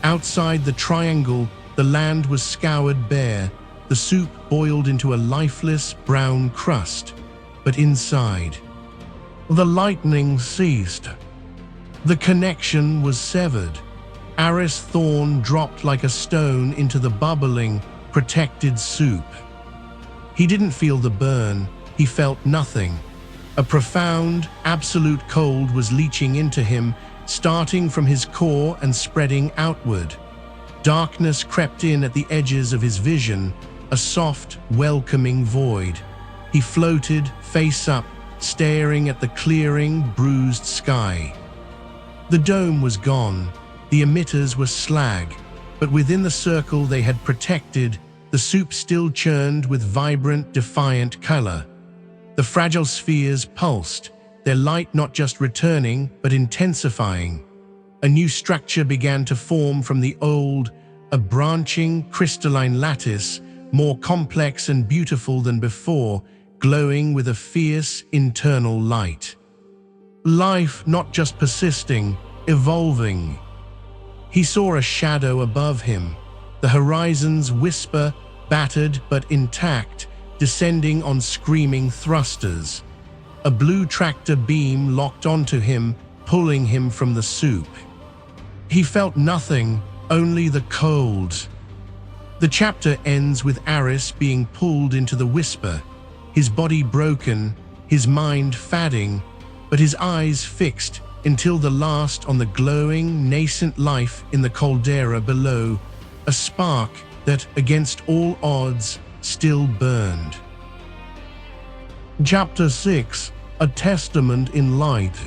Outside the triangle, the land was scoured bare, the soup boiled into a lifeless, brown crust. But inside, the lightning ceased. The connection was severed. Aris Thorne dropped like a stone into the bubbling, protected soup. He didn't feel the burn, he felt nothing. A profound, absolute cold was leaching into him, starting from his core and spreading outward. Darkness crept in at the edges of his vision, a soft, welcoming void. He floated, face up, staring at the clearing, bruised sky. The dome was gone, the emitters were slag, but within the circle they had protected, the soup still churned with vibrant, defiant color. The fragile spheres pulsed, their light not just returning, but intensifying. A new structure began to form from the old, a branching, crystalline lattice, more complex and beautiful than before, glowing with a fierce, internal light. Life not just persisting, evolving. He saw a shadow above him, the horizon's whisper, battered but intact, descending on screaming thrusters. A blue tractor beam locked onto him, pulling him from the soup. He felt nothing, only the cold. The chapter ends with Aris being pulled into the whisper, his body broken, his mind fading, but his eyes fixed until the last on the glowing, nascent life in the caldera below, a spark that, against all odds, still burned. Chapter 6: A Testament in Light.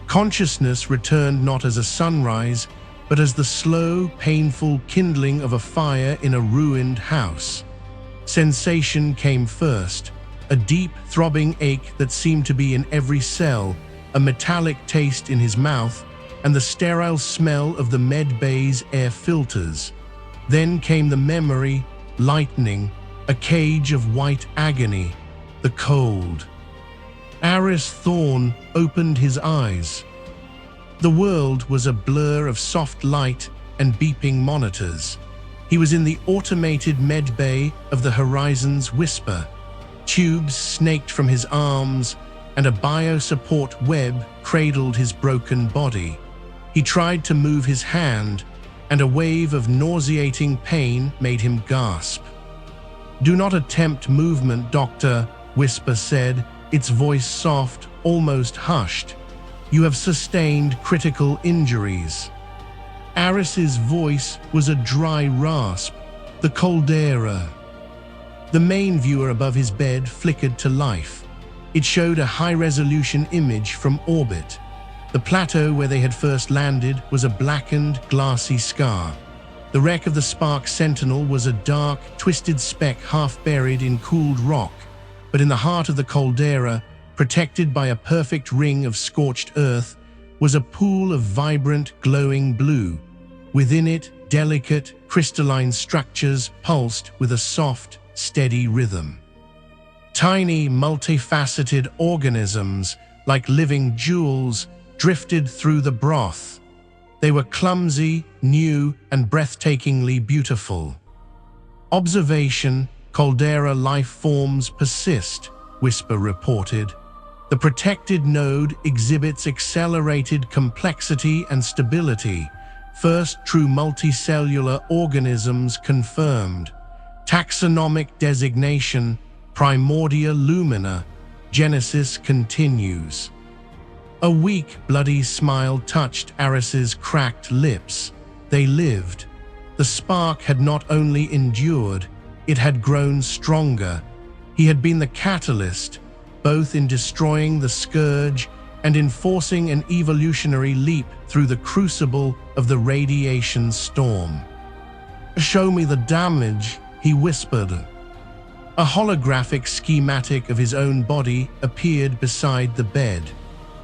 Consciousness returned not as a sunrise, but as the slow, painful kindling of a fire in a ruined house. Sensation came first, a deep, throbbing ache that seemed to be in every cell, a metallic taste in his mouth, and the sterile smell of the med bay's air filters. Then came the memory, lightning, a cage of white agony, the cold. Aris Thorne opened his eyes. The world was a blur of soft light and beeping monitors. He was in the automated med bay of the horizon's whisper. Tubes snaked from his arms, and a bio-support web cradled his broken body. He tried to move his hand, and a wave of nauseating pain made him gasp. "Do not attempt movement, Doctor," Whisper said, its voice soft, almost hushed. "You have sustained critical injuries." Aris's voice was a dry rasp. "The caldera." The main viewer above his bed flickered to life. It showed a high-resolution image from orbit. The plateau where they had first landed was a blackened, glassy scar. The wreck of the Spark Sentinel was a dark, twisted speck half buried in cooled rock. But in the heart of the caldera, protected by a perfect ring of scorched earth, was a pool of vibrant, glowing blue. Within it, delicate, crystalline structures pulsed with a soft, steady rhythm. Tiny, multifaceted organisms, like living jewels, drifted through the broth. They were clumsy, new, and breathtakingly beautiful. Observation: caldera life forms persist, Whisper reported. The protected node exhibits accelerated complexity and stability. First true multicellular organisms confirmed. Taxonomic designation: Primordial lumina. Genesis continues. A weak, bloody smile touched Aris's cracked lips. They lived. The spark had not only endured, it had grown stronger. He had been the catalyst, both in destroying the Scourge and in forcing an evolutionary leap through the crucible of the radiation storm. "Show me the damage," he whispered. A holographic schematic of his own body appeared beside the bed.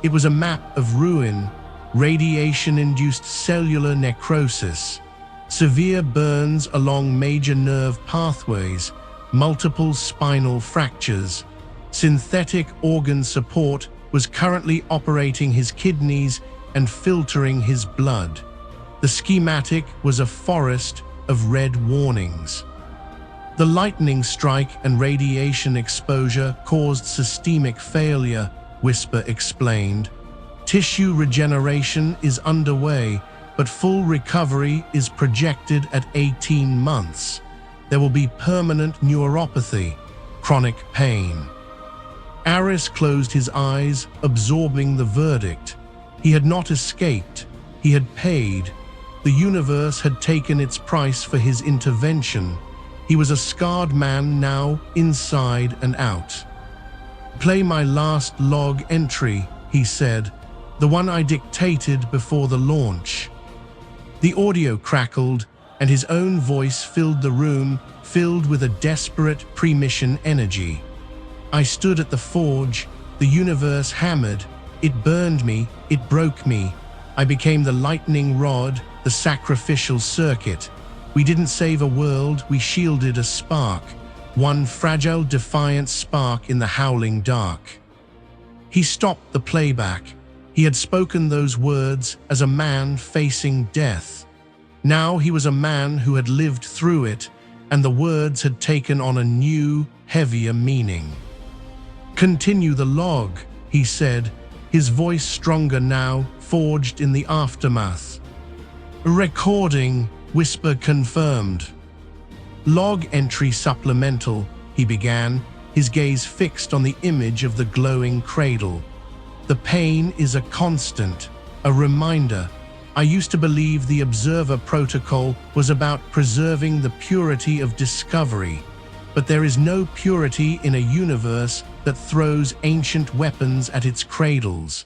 It was a map of ruin, radiation-induced cellular necrosis, severe burns along major nerve pathways, multiple spinal fractures. Synthetic organ support was currently operating his kidneys and filtering his blood. The schematic was a forest of red warnings. The lightning strike and radiation exposure caused systemic failure, Whisper explained. Tissue regeneration is underway, but full recovery is projected at 18 months. There will be permanent neuropathy, chronic pain. Aris closed his eyes, absorbing the verdict. He had not escaped. He had paid. The universe had taken its price for his intervention. He was a scarred man now, inside and out. "Play my last log entry," he said, "the one I dictated before the launch." The audio crackled, and his own voice filled the room, filled with a desperate pre-mission energy. "I stood at the forge. The universe hammered. It burned me. It broke me. I became the lightning rod, the sacrificial circuit. We didn't save a world, we shielded a spark. One fragile, defiant spark in the howling dark." He stopped the playback. He had spoken those words as a man facing death. Now he was a man who had lived through it, and the words had taken on a new, heavier meaning. "Continue the log," he said, his voice stronger now, forged in the aftermath. "Recording," Whisper confirmed. "Log entry supplemental," he began, his gaze fixed on the image of the glowing cradle. "The pain is a constant, a reminder. I used to believe the Observer Protocol was about preserving the purity of discovery, but there is no purity in a universe that throws ancient weapons at its cradles.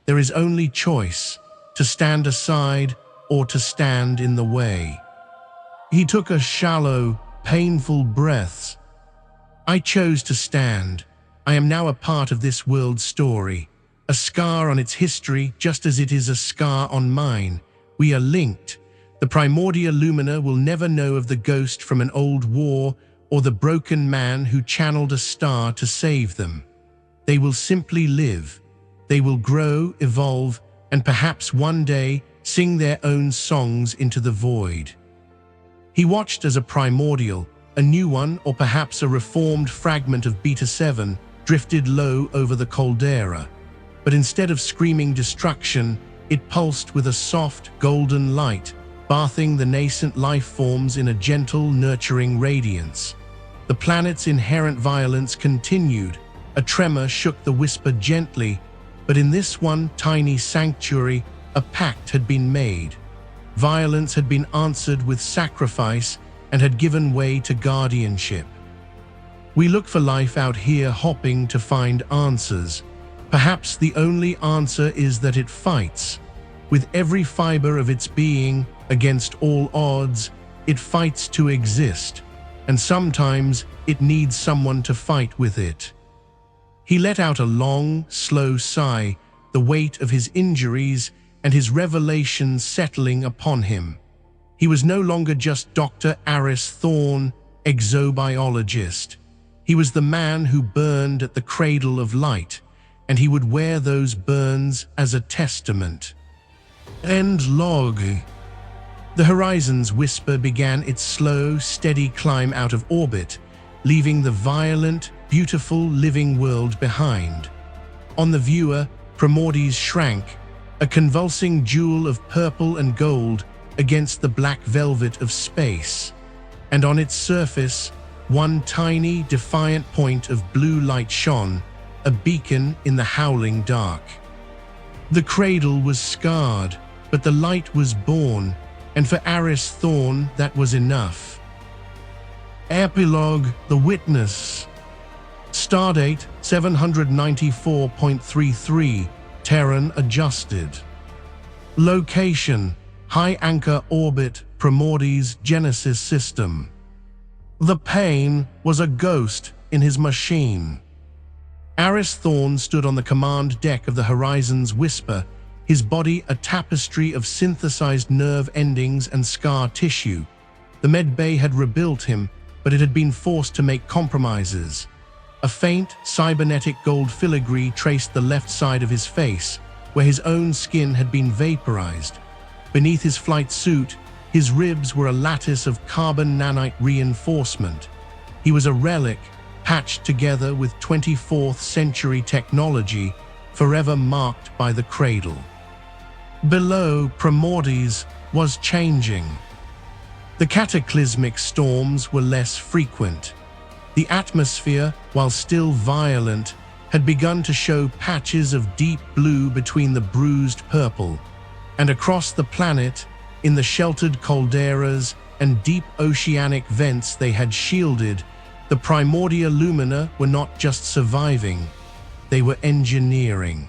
There is only choice, to stand aside or to stand in the way." He took a shallow, painful breath. "I chose to stand. I am now a part of this world's story, a scar on its history just as it is a scar on mine. We are linked. The Primordial Lumina will never know of the ghost from an old war or the broken man who channeled a star to save them. They will simply live. They will grow, evolve, and perhaps one day sing their own songs into the void." He watched as a primordial, a new one or perhaps a reformed fragment of Beta 7, drifted low over the caldera. But instead of screaming destruction, it pulsed with a soft, golden light, bathing the nascent life forms in a gentle, nurturing radiance. The planet's inherent violence continued. A tremor shook the Whisper gently, but in this one tiny sanctuary, a pact had been made. Violence had been answered with sacrifice and had given way to guardianship. We look for life out here, hopping to find answers. Perhaps the only answer is that it fights. With every fiber of its being, against all odds, it fights to exist, and sometimes it needs someone to fight with it. He let out a long, slow sigh, the weight of his injuries and his revelations settling upon him. He was no longer just Dr. Aris Thorne, exobiologist. He was the man who burned at the cradle of light, and he would wear those burns as a testament. End log. The Horizon's Whisper began its slow, steady climb out of orbit, leaving the violent, beautiful living world behind. On the viewer, Primordis shrank, a convulsing jewel of purple and gold against the black velvet of space, and on its surface, one tiny, defiant point of blue light shone, a beacon in the howling dark. The cradle was scarred, but the light was born, and for Aris Thorne that was enough. Epilogue: The Witness. Stardate 794.33, Terran adjusted. Location: High Anchor Orbit, Primordis Genesis System. The pain was a ghost in his machine. Aris Thorne stood on the command deck of the Horizon's Whisper, his body a tapestry of synthesized nerve endings and scar tissue. The medbay had rebuilt him, but it had been forced to make compromises. A faint, cybernetic gold filigree traced the left side of his face, where his own skin had been vaporized. Beneath his flight suit, his ribs were a lattice of carbon nanite reinforcement. He was a relic, patched together with 24th century technology, forever marked by the cradle. Below, Primordis was changing. The cataclysmic storms were less frequent. The atmosphere, while still violent, had begun to show patches of deep blue between the bruised purple, and across the planet, in the sheltered calderas and deep oceanic vents they had shielded, the primordial lumina were not just surviving, they were engineering.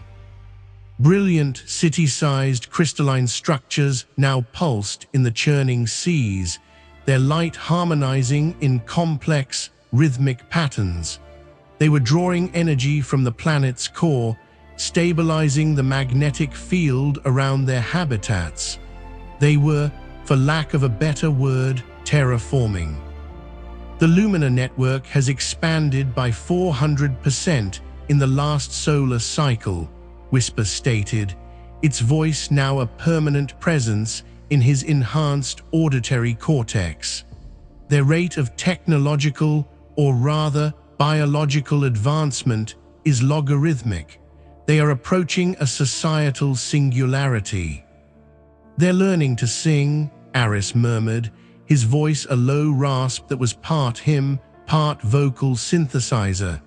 Brilliant, city-sized crystalline structures now pulsed in the churning seas, their light harmonizing in complex, rhythmic patterns. They were drawing energy from the planet's core, stabilizing the magnetic field around their habitats. They were, for lack of a better word, terraforming. The Lumina network has expanded by 400% in the last solar cycle, Whisper stated, its voice now a permanent presence in his enhanced auditory cortex. Their rate of technological, or rather biological advancement is logarithmic. They are approaching a societal singularity. They're learning to sing, Aris murmured, his voice a low rasp that was part hymn, part vocal synthesizer.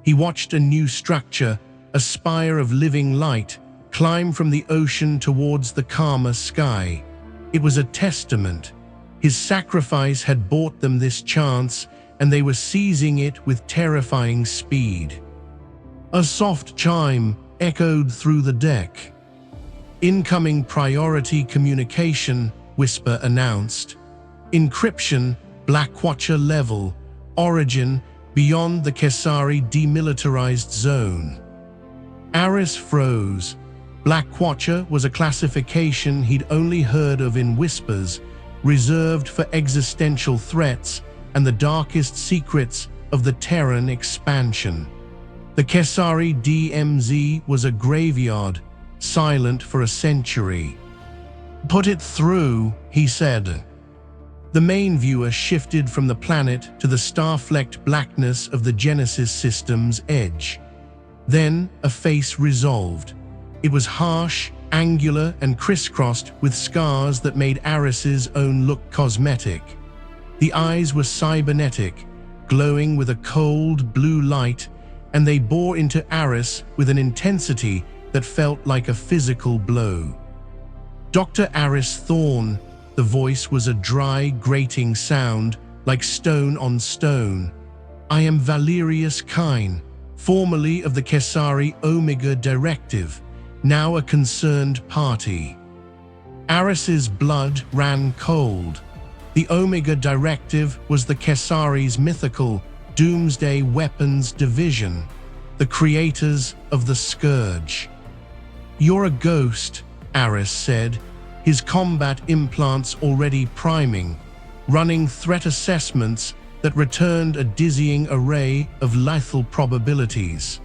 He watched a new structure, a spire of living light, climb from the ocean towards the calmer sky. It was a testament. His sacrifice had bought them this chance, and they were seizing it with terrifying speed. A soft chime echoed through the deck. Incoming priority communication, Whisper announced. Encryption, Blackwatcher level. Origin, beyond the Kesari demilitarized zone. Aris froze. Blackwatcher was a classification he'd only heard of in whispers, reserved for existential threats and the darkest secrets of the Terran expansion. The Kesari DMZ was a graveyard, silent for a century. "Put it through," he said. The main viewer shifted from the planet to the star-flecked blackness of the Genesis system's edge. Then a face resolved. It was harsh, angular, and crisscrossed with scars that made Aris's own look cosmetic. The eyes were cybernetic, glowing with a cold blue light, and they bore into Aris with an intensity that felt like a physical blow. Dr. Aris Thorne, the voice was a dry, grating sound, like stone on stone. "I am Valerius Kine, formerly of the Kesari Omega Directive, now a concerned party." Aris's blood ran cold. The Omega Directive was the Kesari's mythical doomsday weapons division, the creators of the Scourge. "You're a ghost," Aris said, his combat implants already priming, running threat assessments that returned a dizzying array of lethal probabilities.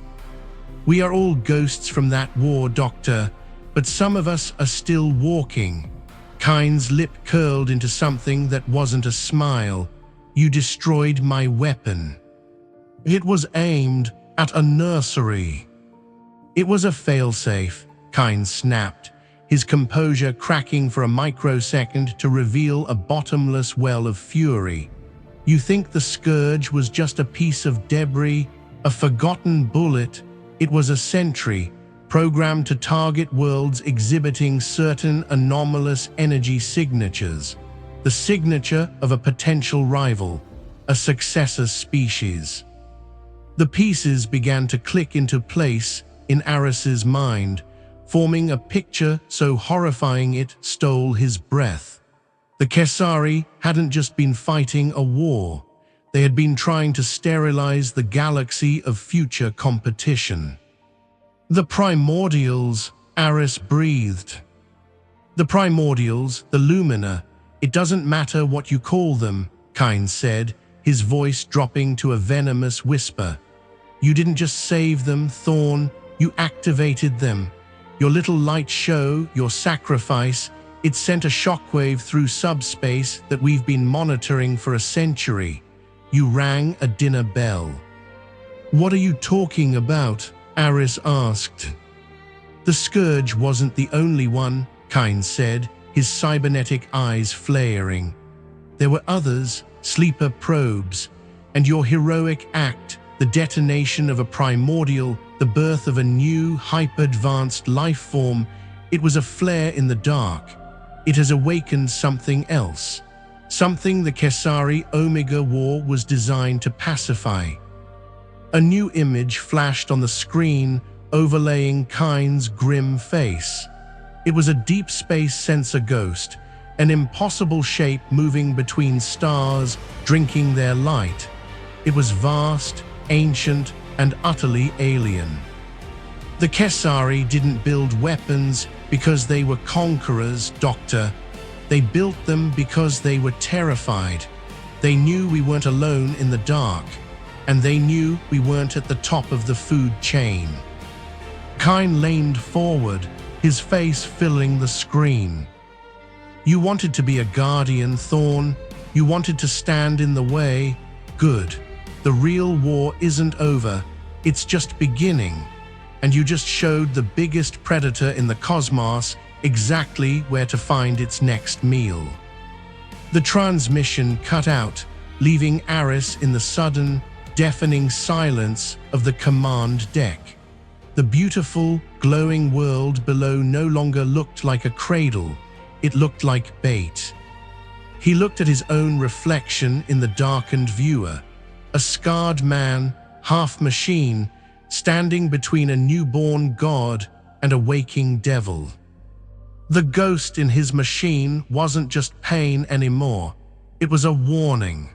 "We are all ghosts from that war, Doctor, but some of us are still walking." Kine's lip curled into something that wasn't a smile. "You destroyed my weapon." "It was aimed at a nursery." "It was a failsafe," Kine snapped, his composure cracking for a microsecond to reveal a bottomless well of fury. "You think the Scourge was just a piece of debris, a forgotten bullet? It was a sentry, programmed to target worlds exhibiting certain anomalous energy signatures, the signature of a potential rival, a successor species." The pieces began to click into place in Aris's mind, forming a picture so horrifying it stole his breath. The Kesari hadn't just been fighting a war, they had been trying to sterilize the galaxy of future competition. "The Primordials," Aris breathed. "The Primordials, the Lumina, it doesn't matter what you call them," Kine said, his voice dropping to a venomous whisper. "You didn't just save them, Thorne, you activated them. Your little light show, your sacrifice, it sent a shockwave through subspace that we've been monitoring for a century. You rang a dinner bell." "What are you talking about?" Aris asked. "The Scourge wasn't the only one," Kine said, his cybernetic eyes flaring. "There were others, sleeper probes, and your heroic act, the detonation of a primordial, the birth of a new, hyper-advanced life form. It was a flare in the dark. It has awakened something else. Something the Kesari Omega War was designed to pacify. A new image flashed on the screen, overlaying Kine's grim face. It was a deep space sensor ghost, an impossible shape moving between stars, drinking their light. It was vast, ancient, and utterly alien. The Kesari didn't build weapons because they were conquerors, Doctor. They built them because they were terrified. They knew we weren't alone in the dark, and they knew we weren't at the top of the food chain. Kine leaned forward, his face filling the screen. You wanted to be a guardian, Thorne. You wanted to stand in the way. Good. The real war isn't over. It's just beginning. And you just showed the biggest predator in the cosmos exactly where to find its next meal. The transmission cut out, leaving Aris in the sudden, deafening silence of the command deck. The beautiful, glowing world below no longer looked like a cradle. It looked like bait. He looked at his own reflection in the darkened viewer, a scarred man, half machine, standing between a newborn god and a waking devil. The ghost in his machine wasn't just pain anymore. It was a warning.